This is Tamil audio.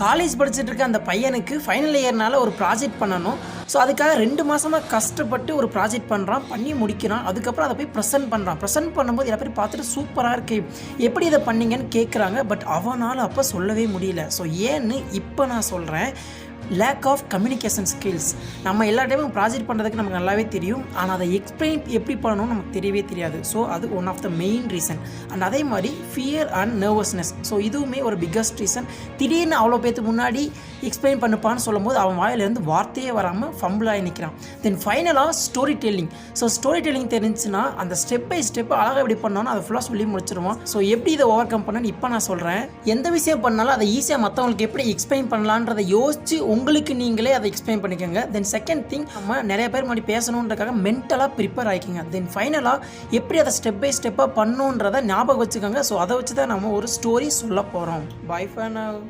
காலேஜ் படிச்சுட்டு இருக்க அந்த பையனுக்கு ஃபைனல் இயர்னால ஒரு ப்ராஜெக்ட் பண்ணணும். ஸோ அதுக்காக 2 மாதமாக கஷ்டப்பட்டு ஒரு ப்ராஜெக்ட் பண்ணுறான், பண்ணி முடிக்கிறான். அதுக்கப்புறம் அதை போய் ப்ரெசென்ட் பண்ணுறான். ப்ரெசென்ட் பண்ணும்போது எல்லா பேர் பார்த்துட்டு சூப்பராக இருக்கு, எப்படி இதை பண்ணீங்கன்னு கேட்குறாங்க. பட் அவனால் அப்போ சொல்லவே முடியல. ஸோ ஏன்னு இப்போ நான் சொல்கிறேன். Lack of communication skills. நம்ம எல்லா டைமும் ப்ராஜெக்ட் பண்ணுறதுக்கு நமக்கு நல்லாவே தெரியும், ஆனால் அதை எக்ஸ்பிளைன் எப்படி பண்ணணும்னு நமக்கு தெரியவே தெரியாது. ஸோ அது one of the main reason. And அதே மாதிரி ஃபியர் அண்ட் நர்வஸ்னஸ். ஸோ இதுவுமே ஒரு பிக்கஸ்ட் ரீசன். திடீர்னு அவ்வளோ பேருக்கு முன்னாடி எக்ஸ்பிளைன் பண்ணுப்பான்னு சொல்லும் போது அவன் வாயிலேருந்து வார்த்தையே வராமல் ஃபம்பிளாகி நிற்கிறான். தென் ஃபைனலாக story telling. So story telling தெரிஞ்சுன்னா அந்த ஸ்டெப் பை ஸ்டெப் அழகாக எப்படி பண்ணோன்னு அதை ஃபுல்லாக சொல்லி முடிச்சிருவான். ஸோ எப்படி இதை ஓவர் கம் பண்ணணும்னு இப்போ நான் சொல்கிறேன். எந்த விஷயம் பண்ணாலும் அதை ஈஸியாக மற்றவங்களுக்கு எப்படி எக்ஸ்பிளைன் பண்ணலான்றதை யோசிச்சு உங்களுக்கு நீங்களே அதை எக்ஸ்பிளைன் பண்ணிக்கோங்க. தென் செகண்ட் திங், நம்ம நிறைய பேர் முன்னாடி பேசணுன்றதுக்காக மென்டலாக ப்ரிப்பேர் ஆகிக்கோங்க. தென் ஃபைனலாக எப்படி அதை ஸ்டெப் பை ஸ்டெப்பாக பண்ணணுன்றதை ஞாபகம் வச்சுக்கோங்க. ஸோ அதை வச்சு தான் நம்ம ஒரு ஸ்டோரி சொல்ல போகிறோம். Bye for now.